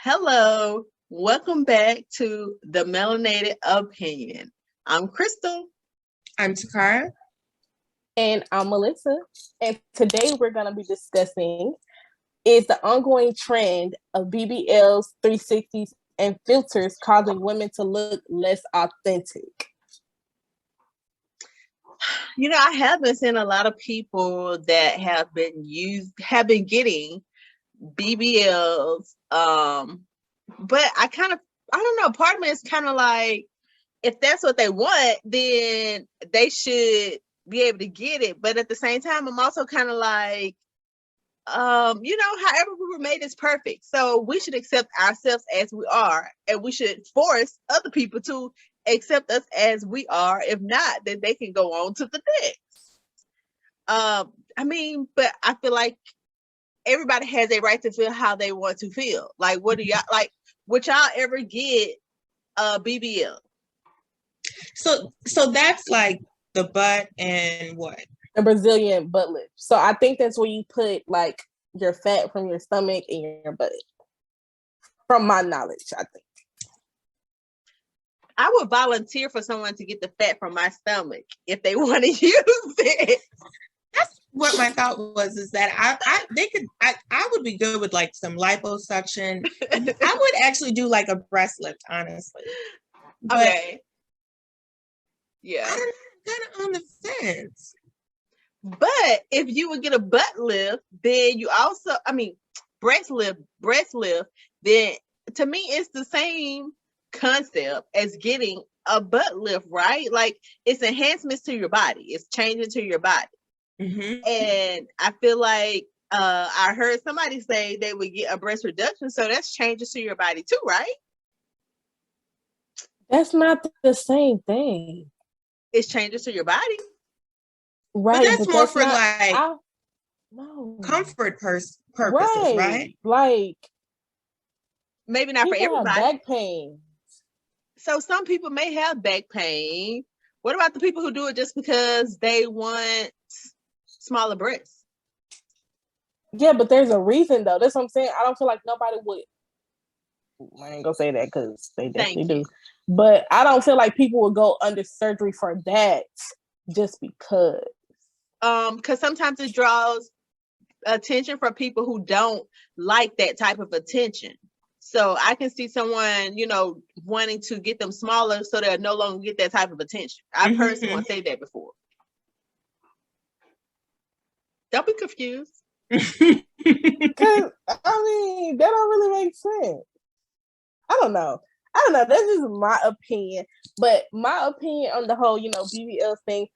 Hello, welcome back to the Melanated Opinion. I'm Crystal. I'm Takara. And I'm Melissa. And today we're going to be discussing is the ongoing trend of BBLs, 360s, and filters causing women to look less authentic. You know, I have been seeing a lot of people that have been getting BBLs. But I don't know, part of me is kind of like, if that's what they want, then they should be able to get it. But at the same time, I'm also kind of like, however we were made is perfect. So we should accept ourselves as we are, and we should force other people to accept us as we are. If not, then they can go on to the next. But I feel like everybody has a right to feel how they want to feel. Like, what do y'all like? Would y'all ever get a BBL? So that's like the butt and what? A Brazilian butt lift. So I think that's where you put like your fat from your stomach in your butt. From my knowledge, I think. I would volunteer for someone to get the fat from my stomach if they want to use it. That's what my thought was, is that I would be good with like some liposuction. I would actually do like a breast lift, honestly. But okay. Yeah. I'm kind of on the fence. But if you would get a butt lift, then you also, breast lift, then to me, it's the same concept as getting a butt lift, right? Like, it's enhancements to your body. It's changing to your body. Mm-hmm. And I feel like I heard somebody say they would get a breast reduction. So that's changes to your body too, right? That's not the same thing. It's changes to your body. Right. But that's more for not, comfort purposes, right? Like, maybe not for everybody. Have back pain. So some people may have back pain. What about the people who do it just because they want smaller breasts? Yeah, but there's a reason though. That's what I'm saying. I don't feel like nobody would. I ain't gonna say that because they definitely do. But I don't feel like people would go under surgery for that just because. Because sometimes it draws attention from people who don't like that type of attention. So I can see someone, wanting to get them smaller so they'll no longer get that type of attention. I've heard someone say that before. Don't be confused. Because, that don't really make sense. I don't know. That's just my opinion. But my opinion on the whole, BBL thing,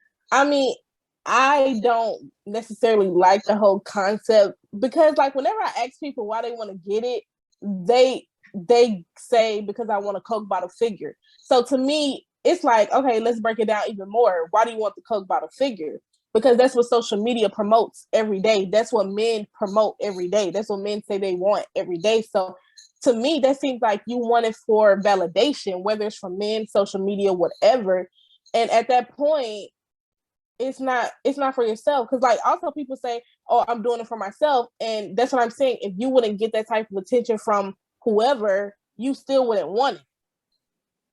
I don't necessarily like the whole concept because, like, whenever I ask people why they want to get it, they say because I want a Coke bottle figure. So to me, it's like, okay, let's break it down even more. Why do you want the Coke bottle figure? Because that's what social media promotes every day. That's what men promote every day. That's what men say they want every day. So to me, that seems like you want it for validation, whether it's from men, social media, whatever. And at that point, it's not for yourself. Because like also people say, oh, I'm doing it for myself. And that's what I'm saying. If you wouldn't get that type of attention from whoever, you still wouldn't want it.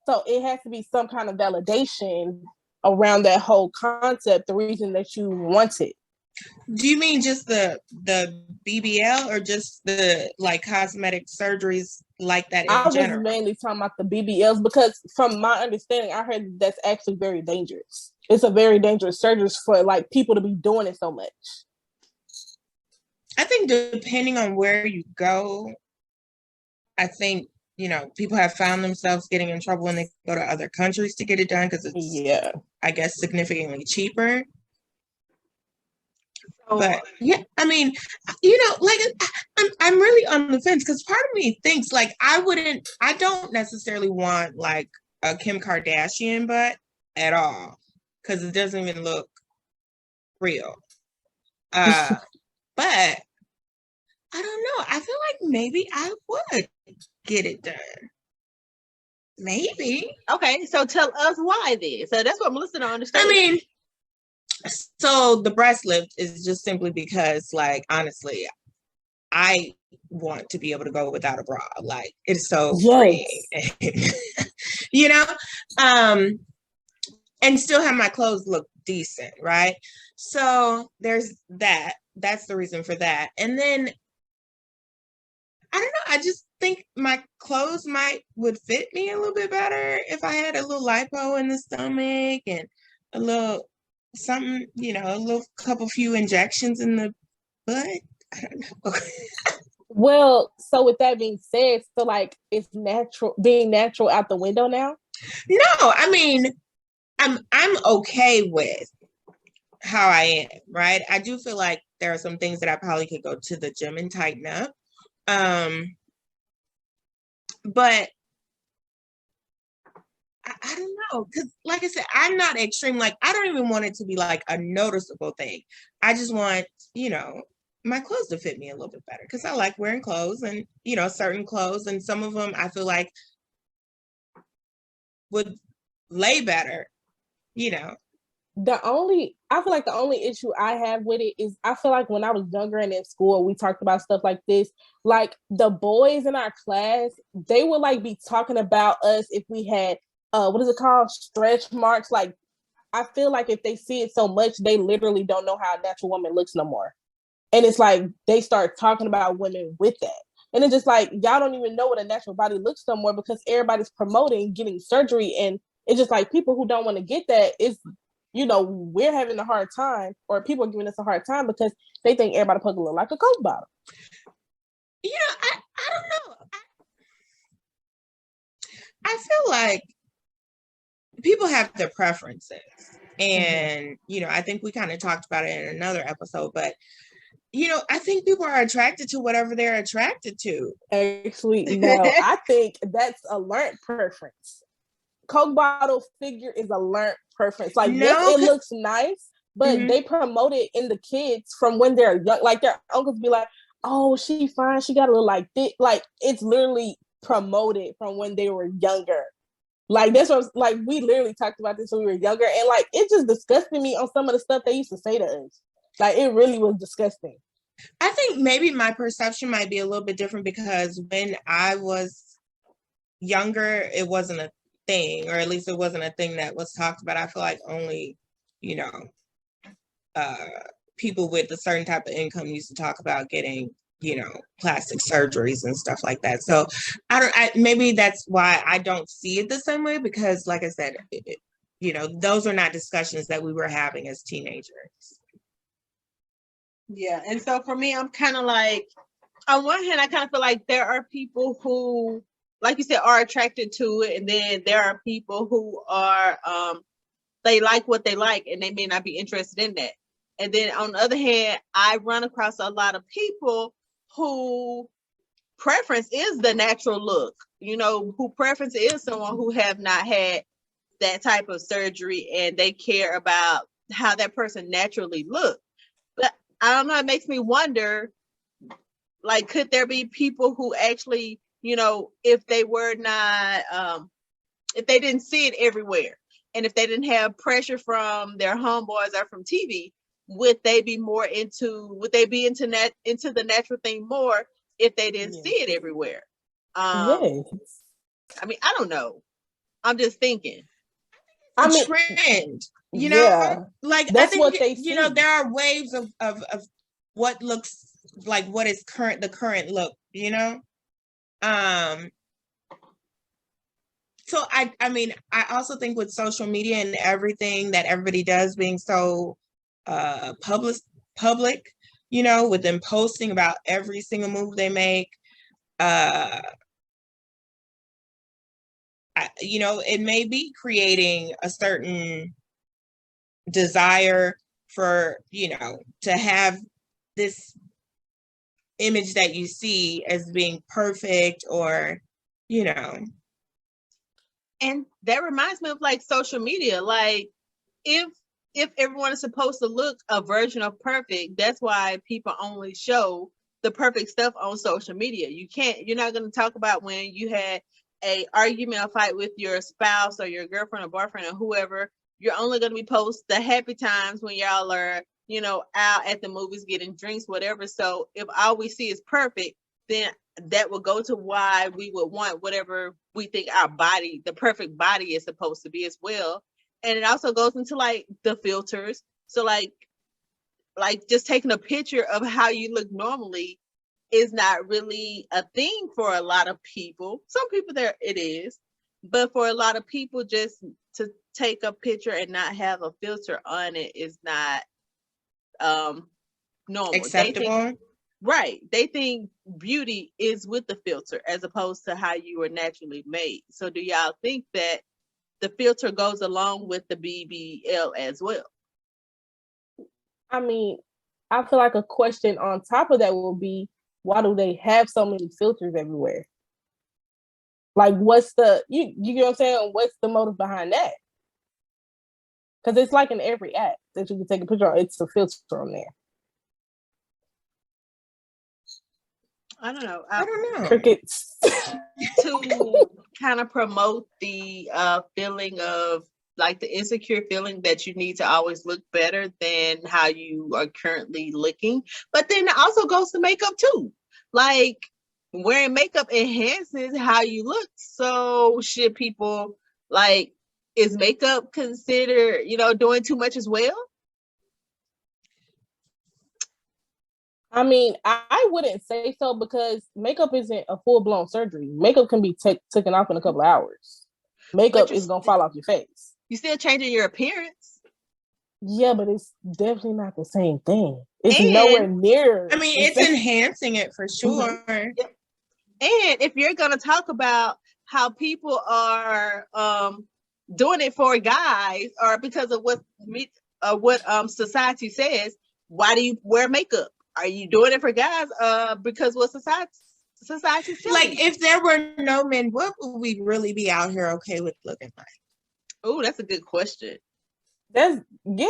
So it has to be some kind of validation around that whole concept, the reason that you want it. Do you mean just the BBL or just the like cosmetic surgeries like that in general? I was mainly talking about the BBLs because from my understanding, I heard that's actually very dangerous. It's a very dangerous surgery for like people to be doing it so much. I think depending on where you go, I think, people have found themselves getting in trouble when they go to other countries to get it done because it's, I guess, significantly cheaper. But yeah, I'm really on the fence because part of me thinks like I don't necessarily want like a Kim Kardashian butt at all because it doesn't even look real. But I don't know. I feel like maybe I would get it done. Maybe. Okay, so tell us why then. So that's what Melissa don't understand. So the breast lift is just simply because, like, honestly, I want to be able to go without a bra. Like, it's so Yes. freeing. You know? And still have my clothes look decent, right? So there's that. That's the reason for that. And then I don't know, I just think my clothes would fit me a little bit better if I had a little lipo in the stomach and a little something, a little couple few injections in the butt. I don't know. Well, so with that being said, so like it's being natural out the window now? No, I mean, I'm okay with how I am, right? I do feel like there are some things that I probably could go to the gym and tighten up. But I don't know, because like I said, I'm not extreme. Like, I don't even want it to be like a noticeable thing. I just want, my clothes to fit me a little bit better, because I like wearing clothes, and certain clothes, and some of them I feel like would lay better. I feel like the only issue I have with it is I feel like when I was younger and in school, we talked about stuff like this. Like the boys in our class, they would like be talking about us if we had what is it called? Stretch marks. Like I feel like if they see it so much, they literally don't know how a natural woman looks no more. And it's like they start talking about women with that. And it's just like y'all don't even know what a natural body looks no more because everybody's promoting getting surgery. And it's just like people who don't want to get that is, we're having a hard time, or people are giving us a hard time because they think everybody supposed to look like a Coke bottle. I don't know. I feel like people have their preferences. And, I think we kind of talked about it in another episode, but, I think people are attracted to whatever they're attracted to. Actually, no, I think that's a learned preference. Coke bottle figure is a learned preference. Like, yes, it looks nice, but they promote it in the kids from when they're young. Like, their uncles be like, oh, she fine. She got to look like this. Like, it's literally promoted from when they were younger. Like, that's what, like, we literally talked about this when we were younger. And, like, it just disgusted me on some of the stuff they used to say to us. Like, it really was disgusting. I think maybe my perception might be a little bit different because when I was younger, it wasn't a thing, or at least it wasn't a thing that was talked about. I feel like only, people with a certain type of income used to talk about getting, plastic surgeries and stuff like that. So maybe that's why I don't see it the same way, because like I said, those are not discussions that we were having as teenagers. Yeah. And so for me, I'm kind of like, on one hand, I kind of feel like there are people who, like you said, are attracted to it. And then there are people who are, they like what they like and they may not be interested in that. And then on the other hand, I run across a lot of people who preference is the natural look, who preference is someone who have not had that type of surgery and they care about how that person naturally looks. But I don't know, it makes me wonder, like, could there be people who actually, if they were not, if they didn't see it everywhere, and if they didn't have pressure from their homeboys or from TV, would they be into the natural thing more if they didn't see it everywhere? Yes. I mean, I don't know. I'm just thinking. Trend. Like that's I think what they see. There are waves of what looks like what is the current look, so I mean, I also think with social media and everything that everybody does being so public, with them posting about every single move they make, it may be creating a certain desire for, to have this image that you see as being perfect, or, And that reminds me of like social media. Like if everyone is supposed to look a version of perfect, that's why people only show the perfect stuff on social media. You're not going to talk about when you had a argument or fight with your spouse or your girlfriend or boyfriend or whoever. You're only going to be post the happy times when y'all are out at the movies getting drinks, whatever. So if all we see is perfect, then that will go to why we would want whatever we think our body, the perfect body is supposed to be as well. And it also goes into like the filters. So like just taking a picture of how you look normally is not really a thing for a lot of people. Some people there it is, but for a lot of people, just to take a picture and not have a filter on it is not normal. Acceptable. They think beauty is with the filter as opposed to how you were naturally made. So do y'all think that the filter goes along with the BBL as well? I mean, I feel like a question on top of that will be, why do they have so many filters everywhere? Like, what's the, you know what I'm saying? What's the motive behind that? Because it's like in every app that you can take a picture of, it's a filter on there. I don't know. Crickets. To kind of promote the feeling of like the insecure feeling that you need to always look better than how you are currently looking. But then it also goes to makeup too. Like wearing makeup enhances how you look. So should people like, is makeup considered, doing too much as well? I mean, I wouldn't say so because makeup isn't a full-blown surgery. Makeup can be taken off in a couple of hours. Makeup is going to fall off your face. You're still changing your appearance. Yeah, but it's definitely not the same thing. It's nowhere near. I mean, it's enhancing it for sure. Mm-hmm. Yep. And if you're going to talk about how people are doing it for guys or because of what society says, why do you wear makeup? Are you doing it for guys because what society's telling like you? If there were no men, what would we really be out here okay with looking like? Oh, that's a good question. Some people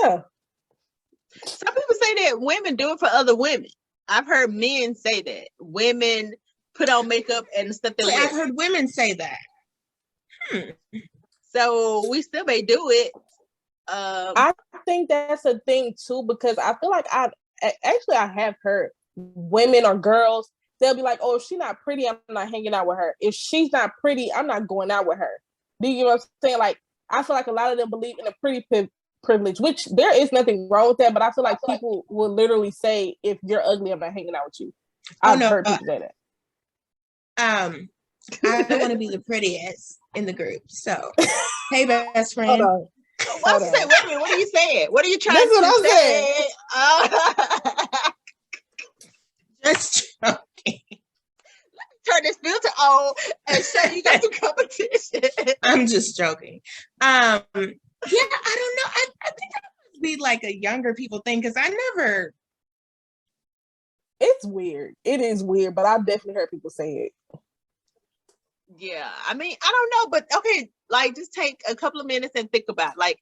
say that women do it for other women. I've heard men say that women put on makeup and stuff. I've heard women say that. So we still may do it. I think that's a thing too, because I feel like I have heard women or girls, they'll be like, oh, if she's not pretty, I'm not hanging out with her. If she's not pretty, I'm not going out with her. Do you know what I'm saying? Like, I feel like a lot of them believe in a pretty privilege, which there is nothing wrong with that, but I feel like people will literally say, if you're ugly, I'm not hanging out with you. I've heard people say that. I want to be the prettiest in the group. So, hey, best friend. Wait a minute, what are you saying? What are you trying to say? Just joking. Let me turn this filter on and show you got some competition. I'm just joking. Yeah, I don't know. I think that must be like a younger people thing because I never. It's weird. It is weird, but I've definitely heard people say it. Yeah, I mean, I don't know, but okay, like just take a couple of minutes and think about like,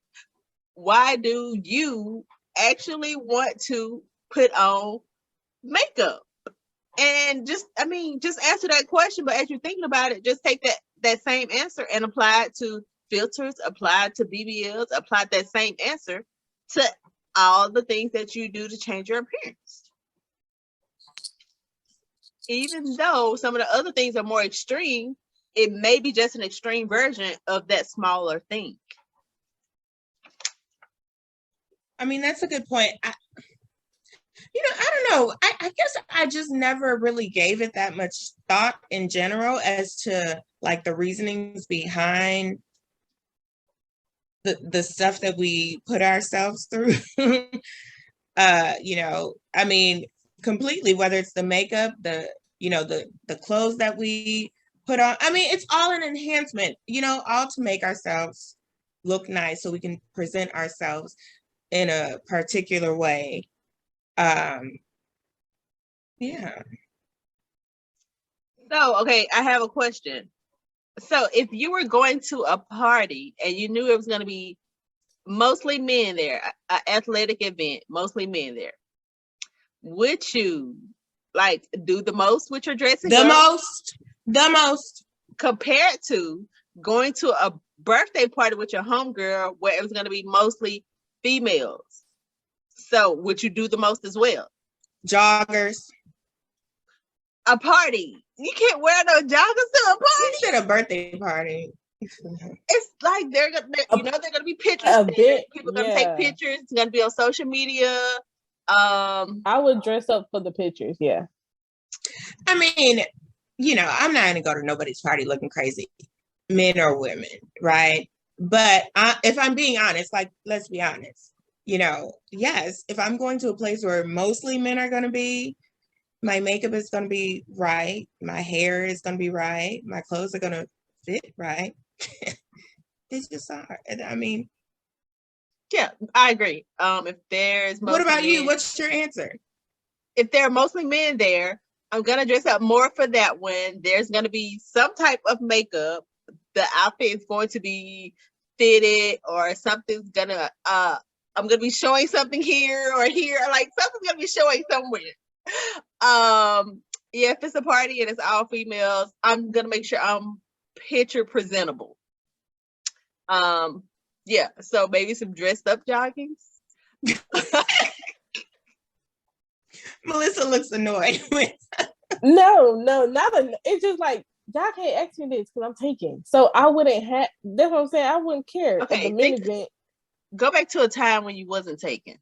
why do you actually want to put on makeup? And just answer that question. But as you're thinking about it, just take that same answer and apply it to filters, apply it to BBLs, apply that same answer to all the things that you do to change your appearance. Even though some of the other things are more extreme, it may be just an extreme version of that smaller thing. I mean, that's a good point. I don't know. I guess I just never really gave it that much thought in general as to like the reasonings behind the stuff that we put ourselves through. I mean, completely, whether it's the makeup, the clothes that we put on. I mean, it's all an enhancement, all to make ourselves look nice so we can present ourselves in a particular way. Yeah. So, okay, I have a question. So, if you were going to a party and you knew it was going to be mostly men there, an athletic event, mostly men there, would you like do the most with your dressing? The most compared to going to a birthday party with your homegirl where it was going to be mostly females. So would you do the most as well? Joggers. A party. You can't wear no joggers to a party. You said a birthday party. It's like they're gonna be pictures. People gonna take pictures. It's gonna be on social media. I would dress up for the pictures. Yeah. I mean, I'm not gonna go to nobody's party looking crazy, men or women, right? But if I'm being honest, like, let's be honest, yes, if I'm going to a place where mostly men are gonna be, my makeup is gonna be right, my hair is gonna be right, my clothes are gonna fit right. It's just hard. I mean, yeah, I agree. If there's what about you? What's your answer? If there are mostly men there, I'm gonna dress up more for that one. There's gonna be some type of makeup. The outfit is going to be fitted, or something's gonna I'm gonna be showing something here or here, like something's gonna be showing somewhere. Yeah, if it's a party and it's all females, I'm gonna make sure I'm picture presentable. Yeah, so maybe some dressed up joggings. Melissa looks annoyed. No, not it's just like, y'all can't ask me this because I'm taking. So I wouldn't have. That's what I'm saying. I wouldn't care. Okay, event. Go back to a time when you wasn't taken.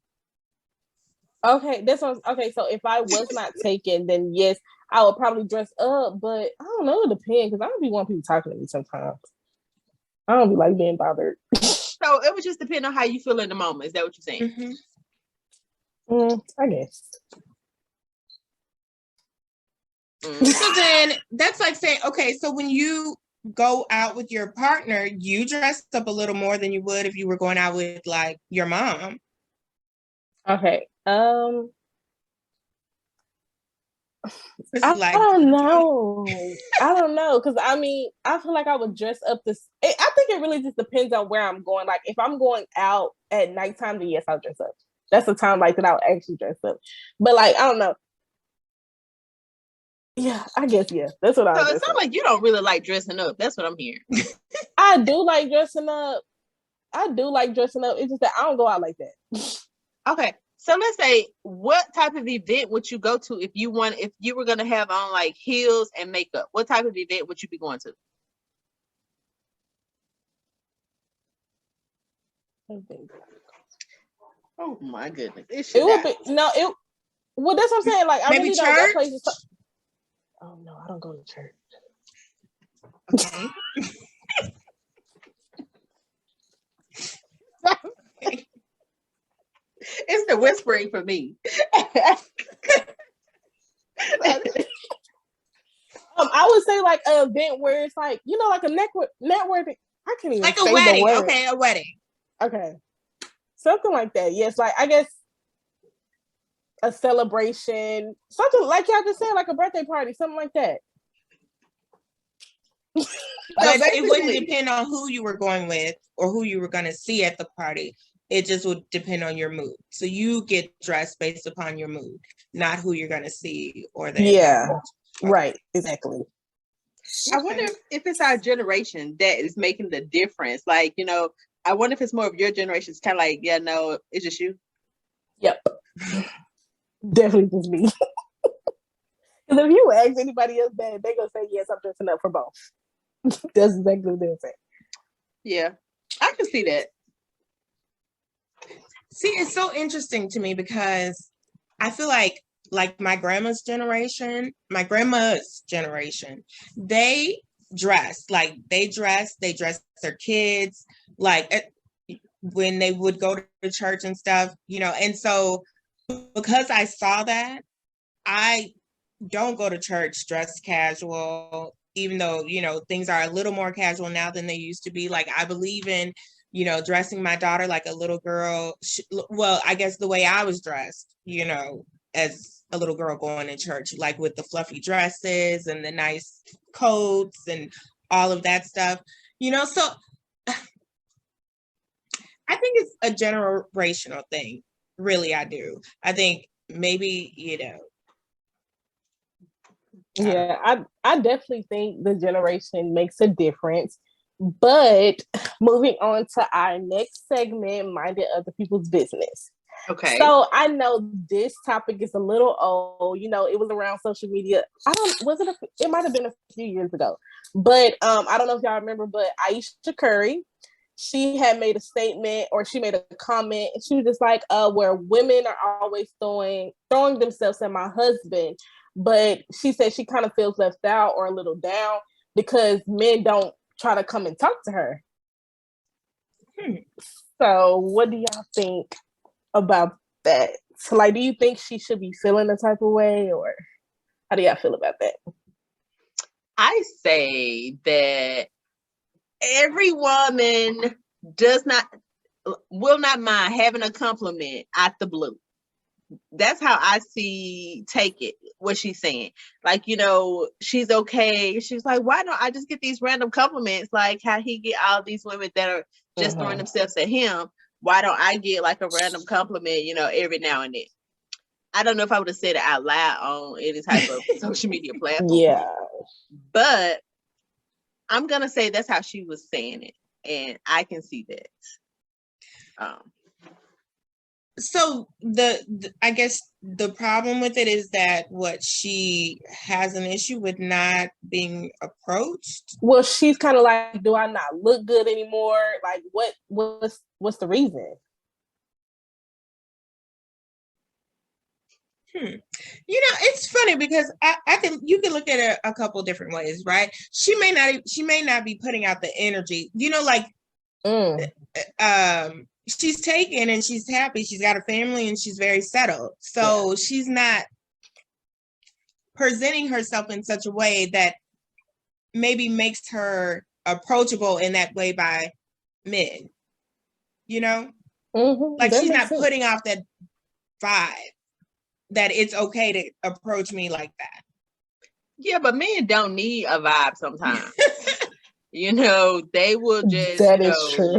Okay, that's what. Okay, so if I was not taken, then yes, I would probably dress up. But I don't know. It depends, because I don't be wanting people talking to me sometimes. I don't be like being bothered. So it would just depend on how you feel in the moment. Is that what you're saying? Mm-hmm. I guess. So then that's like saying, okay, so when you go out with your partner, you dress up a little more than you would if you were going out with like your mom. Okay. I don't know. I don't know, because I mean, I feel like I would dress up I think it really just depends on where I'm going. Like if I'm going out at nighttime, then yes, I'll dress up. That's the time like that I'll actually dress up. But like, I don't know. Yeah, I guess, yeah. That's what I So it sounds like you don't really like dressing up. That's what I'm hearing. I do like dressing up. It's just that I don't go out like that. Okay. So let's say, what type of event would you go to if you were gonna have on like heels and makeup? What type of event would you be going to? Oh my goodness. It would be well, that's what I'm saying. Like, I maybe really church? don't go places. Oh no, I don't go to church. Okay. It's the whispering for me. I would say like an event where it's like, like a networking. I can't even like say a wedding. The word. Okay, a wedding. Okay, something like that. Yes, like I guess a celebration, something like y'all just said, like a birthday party, something like that. But it wouldn't depend on who you were going with or who you were going to see at the party. It just would depend on your mood. So you get dressed based upon your mood, not who you're going to see or the environment. Right, exactly. I wonder if it's our generation that is making the difference. Like, I wonder if it's more of your generation. It's kind of like, yeah, no, it's just you. Yep. Definitely just me. Because if you ask anybody else that, they're going to say, yes, I'm dressing up for both. That's exactly what they're saying. Yeah, I can see that. See, it's so interesting to me because I feel like my grandma's generation, they dress their kids, like when they would go to church and stuff, and so because I saw that, I don't go to church dressed casual, even though, things are a little more casual now than they used to be. Like, I believe in, dressing my daughter like a little girl. Well, I guess the way I was dressed, as a little girl going to church, like with the fluffy dresses and the nice coats and all of that stuff, so I think it's a generational thing. Really, I do. I think maybe, Yeah, I definitely think the generation makes a difference. But moving on to our next segment, minding other people's business. Okay. So I know this topic is a little old. You know, it was around social media. I don't. Was it? It might have been a few years ago, but I don't know if y'all remember. But Aisha Curry, she had made a statement or she made a comment, and she was just like, where women are always throwing themselves at my husband, but she said she kind of feels left out or a little down because men don't try to come and talk to her. So, what do y'all think about that? So, like, do you think she should be feeling a type of way, or how do y'all feel about that? I say that every woman will not mind having a compliment out the blue. That's how I take it, what she's saying. Like, you know, she's okay. She's like, why don't I just get these random compliments? Like how he get all these women that are just throwing themselves at him. Why don't I get like a random compliment, you know, every now and then? I don't know if I would have said it out loud on any type of social media platform. Yeah. But I'm going to say that's how she was saying it. And I can see that. So I guess the problem with it is that she has an issue with not being approached. Well, she's kind of like, do I not look good anymore? Like, what's the reason? You know, it's funny because you can look at it a couple different ways, right? She may not be putting out the energy, you know, like she's taken and she's happy. She's got a family and she's very settled. So she's not presenting herself in such a way that maybe makes her approachable in that way by men, you know? Like she's not putting off that vibe that it's okay to approach me like that. Yeah, but men don't need a vibe sometimes. You know, they will just, true.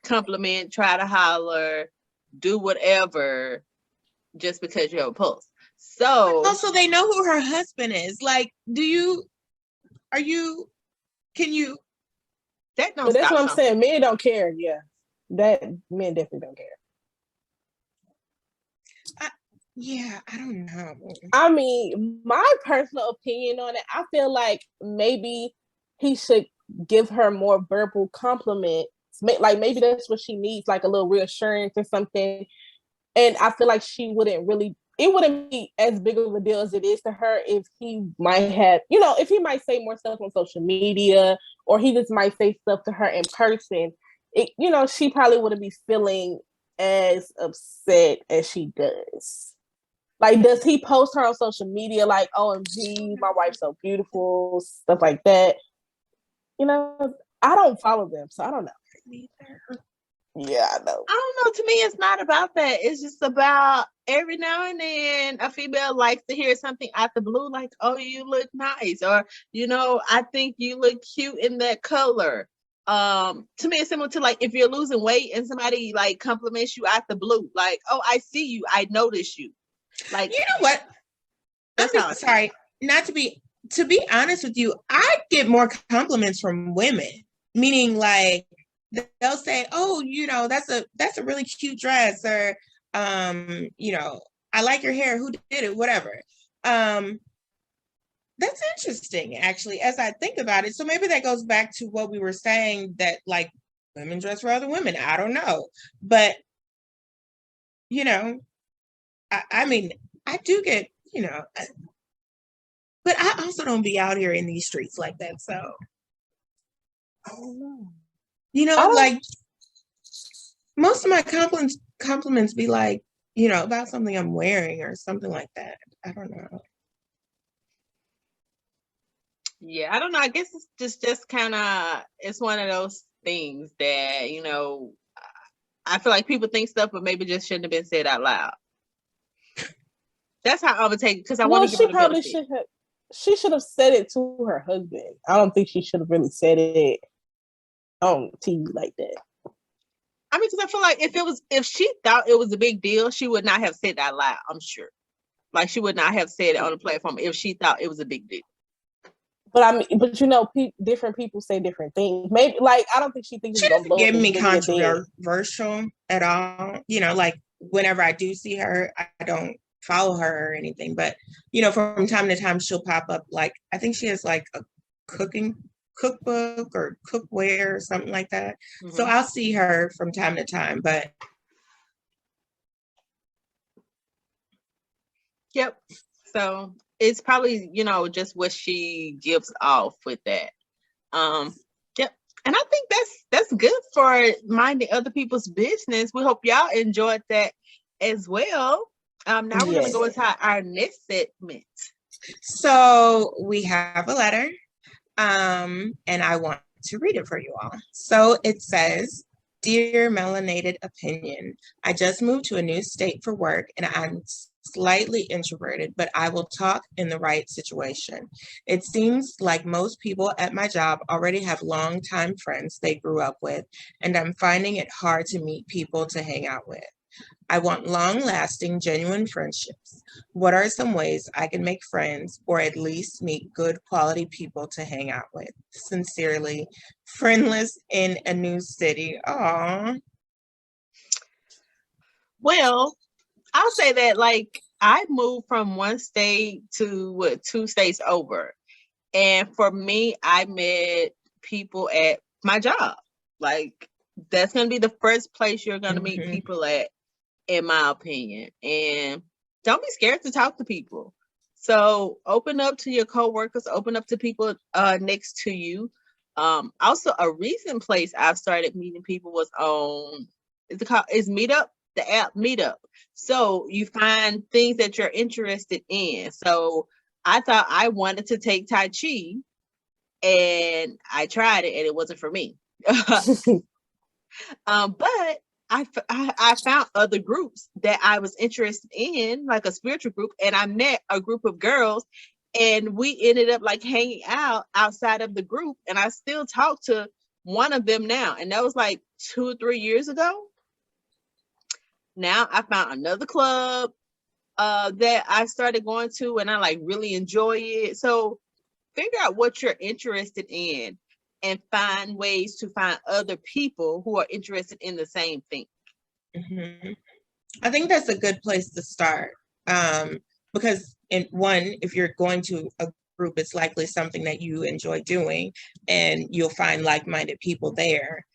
compliment, try to holler, do whatever just because you have a pulse. So also they know who her husband is. Like, can you that don't but that's stop what I'm something. saying. Men don't care, yeah. That men definitely don't care. I don't know. I mean, my personal opinion on it, I feel like maybe he should give her more verbal compliments. Like maybe that's what she needs, like a little reassurance or something. And I feel like it wouldn't be as big of a deal as it is to her if he might have, you know, if he might say more stuff on social media or he just might say stuff to her in person. You know, she probably wouldn't be feeling as upset as she does. Like, does he post her on social media like, OMG, my wife's so beautiful, stuff like that? You know, I don't follow them, so I don't know. Yeah, I know. I don't know. To me, it's not about that. It's just about every now and then a female likes to hear something out the blue, like, oh, you look nice. Or, you know, I think you look cute in that color. To me, it's similar to like if you're losing weight and somebody like compliments you out the blue, like, oh, I see you, I notice you. Like, you know what? Sorry, not to be honest with you, I get more compliments from women, meaning like they'll say, oh, you know, that's a really cute dress, or you know, I like your hair, who did it, whatever. That's interesting, actually, as I think about it. So maybe that goes back to what we were saying, that like women dress for other women. I don't know, but you know, I mean, I do get, you know, but I also don't be out here in these streets like that. So, I don't know. You know, like most of my compliments be like, you know, about something I'm wearing or something like that. I don't know. Yeah, I don't know. I guess it's just kind of, it's one of those things that, you know, I feel like people think stuff, but maybe just shouldn't have been said out loud. That's how I would take it, because I want to give her the benefit. She should have said it to her husband. I don't think she should have really said it on TV like that. I mean, because I feel like if she thought it was a big deal, she would not have said it out loud, I'm sure. Like, she would not have said it on the platform if she thought it was a big deal. But I mean, but you know, different people say different things. Maybe, like, I don't think she thinks she doesn't give me controversial at all. You know, like whenever I do see her, I don't follow her or anything, but from time to time she'll pop up. Like, I think she has like a cooking cookbook or cookware or something like that. So I'll see her from time to time, but yep. So it's probably, just what she gives off with that. Yep. And I think that's good for minding other people's business. We hope y'all enjoyed that as well. Now we're gonna go into our next segment. So we have a letter, and I want to read it for you all. So it says, "Dear Melanated Opinion, I just moved to a new state for work and I'm slightly introverted, but I will talk in the right situation. It seems like most people at my job already have longtime friends they grew up with, and I'm finding it hard to meet people to hang out with. I want long-lasting, genuine friendships. What are some ways I can make friends or at least meet good quality people to hang out with? Sincerely, friendless in a new city." Aww. Well, I'll say that I moved from one state to 2 states over. And for me, I met people at my job. That's going to be the first place you're going to meet people at, in my opinion. And don't be scared to talk to people. So open up to your coworkers, open up to people next to you. Also, a recent place I've started meeting people was on, is Meetup, the app Meetup. So you find things that you're interested in. So I thought I wanted to take Tai Chi, and I tried it and it wasn't for me. But I found other groups that I was interested in, like a spiritual group, and I met a group of girls, and we ended up hanging out outside of the group, and I still talk to one of them now, and that was 2 or 3 years ago. Now I found another club that I started going to, and I really enjoy it. So figure out what you're interested in and find ways to find other people who are interested in the same thing. I think that's a good place to start, because if you're going to a group, it's likely something that you enjoy doing and you'll find like-minded people there.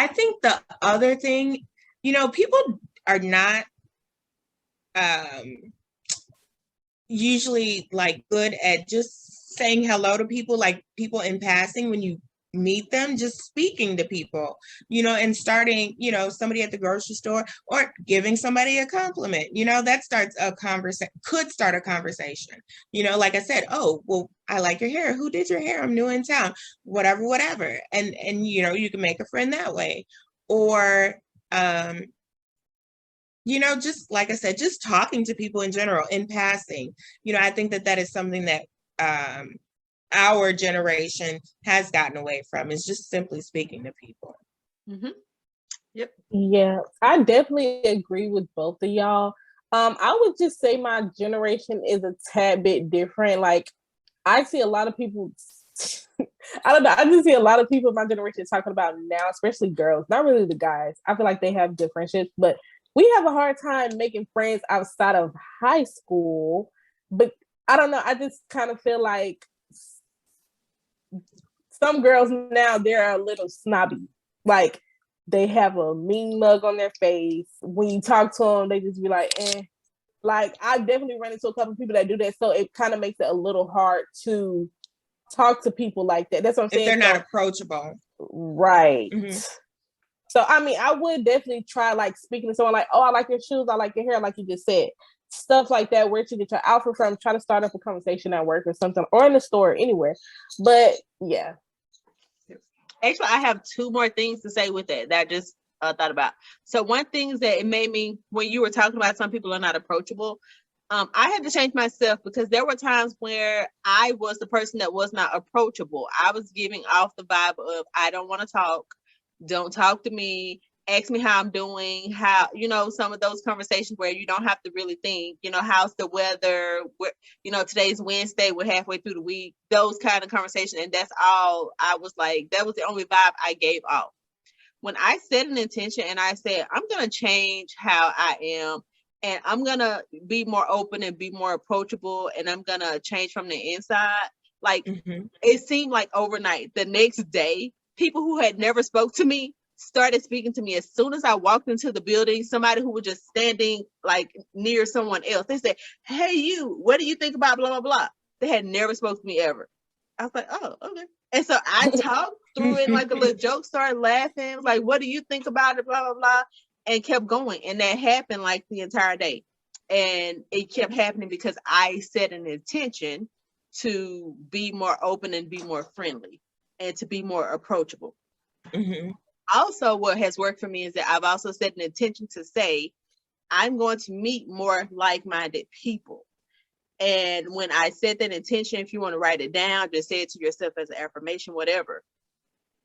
I think the other thing, people are not usually good at just saying hello to people, like people in passing when you meet them, just speaking to people, and starting, somebody at the grocery store or giving somebody a compliment, that could start a conversation, like I said, "Oh, well, I like your hair. Who did your hair? I'm new in town," whatever. And you can make a friend that way. Or, just like I said, just talking to people in general, in passing. I think that is something that our generation has gotten away from, is just simply speaking to people. Yep. Yeah, I definitely agree with both of y'all. I would just say my generation is a tad bit different. I see a lot of people, I don't know, I just see a lot of people in my generation talking about now, especially girls, not really the guys. I feel like they have good friendships, but we have a hard time making friends outside of high school. But I don't know, I just kind of feel like some girls now, they're a little snobby. They have a mean mug on their face. When you talk to them, they just be like, eh. I've definitely run into a couple of people that do that. So it kind of makes it a little hard to talk to people like that. That's what I'm saying. If they're not approachable. Right. So, I would definitely try speaking to someone "Oh, I like your shoes. I like your hair," like you just said. Stuff like that. Where'd you get your outfit from? Try to start up a conversation at work or something, or in the store, anywhere. But yeah. Actually, I have 2 more things to say with that I just thought about. So one thing is that it made me, when you were talking about some people are not approachable, I had to change myself, because there were times where I was the person that was not approachable. I was giving off the vibe of, I don't want to talk. Don't talk to me. Ask me how I'm doing, how, some of those conversations where you don't have to really think, how's the weather, today's Wednesday, we're halfway through the week, those kind of conversations. And that's all I was like, that was the only vibe I gave off. when I set an intention and I said, I'm going to change how I am and I'm going to be more open and be more approachable and I'm going to change from the inside. Like it seemed like overnight, the next day, people who had never spoke to me started speaking to me as soon as I walked into the building. Somebody who was just standing like near someone else, they said, hey, you, what do you think about blah, blah, blah? They had never spoke to me ever. I was like, oh, okay. And so I talked through it like a little joke, started laughing, was like, what do you think about it, blah, blah, blah, and kept going. And that happened like the entire day. And it kept happening because I set an intention to be more open and be more friendly and to be more approachable. Also, what has worked for me is that I've also set an intention to say, I'm going to meet more like-minded people. And when I set that intention, if you want to write it down, just say it to yourself as an affirmation, whatever,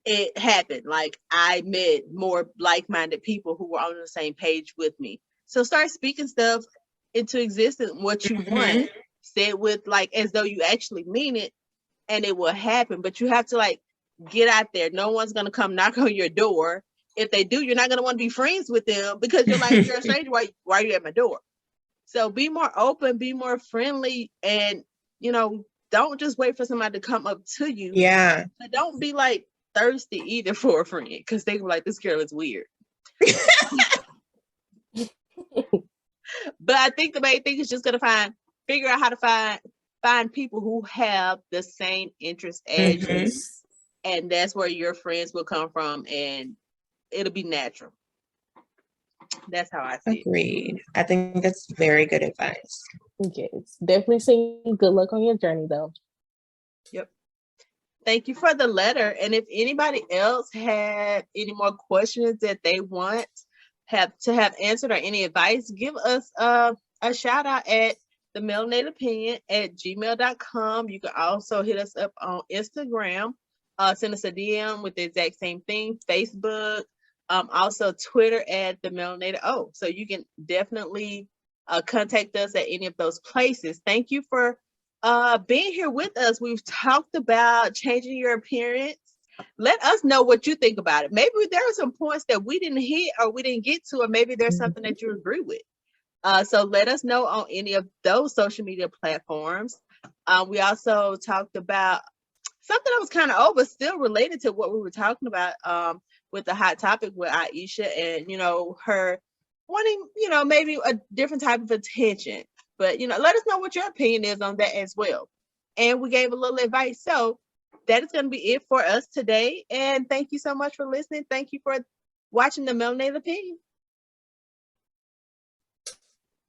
it happened. Like I met more like-minded people who were on the same page with me. So start speaking stuff into existence, what you want, say it with like as though you actually mean it, and it will happen. But you have to like get out there. No one's gonna come knock on your door. If they do, you're not gonna want to be friends with them because you're like, you're a stranger. Why are you at my door? So be more open, be more friendly, and don't just wait for somebody to come up to you. Yeah. But don't be like thirsty either for a friend because they were like, this girl is weird. But I think the main thing is just gonna figure out how to find people who have the same interests as you, and that's where your friends will come from, and it'll be natural. That's how I see it. Agreed. I think that's very good advice. Yes, definitely saying good luck on your journey, though. Yep. Thank you for the letter. And if anybody else had any more questions that they want have answered or any advice, give us a shout out at themelanateopinion@gmail.com. You can also hit us up on Instagram. Send us a DM with the exact same thing. Facebook. Also Twitter at the Melanated O. So you can definitely contact us at any of those places. Thank you for being here with us. We've talked about changing your appearance. Let us know what you think about it. Maybe there are some points that we didn't hit or we didn't get to, or maybe there's something that you agree with. So let us know on any of those social media platforms. We also talked about something that was kind of old, but still related to what we were talking about with the hot topic with Aisha and, her wanting, maybe a different type of attention. But, let us know what your opinion is on that as well. And we gave a little advice. So that is going to be it for us today. And thank you so much for listening. Thank you for watching The Melanated Opinion.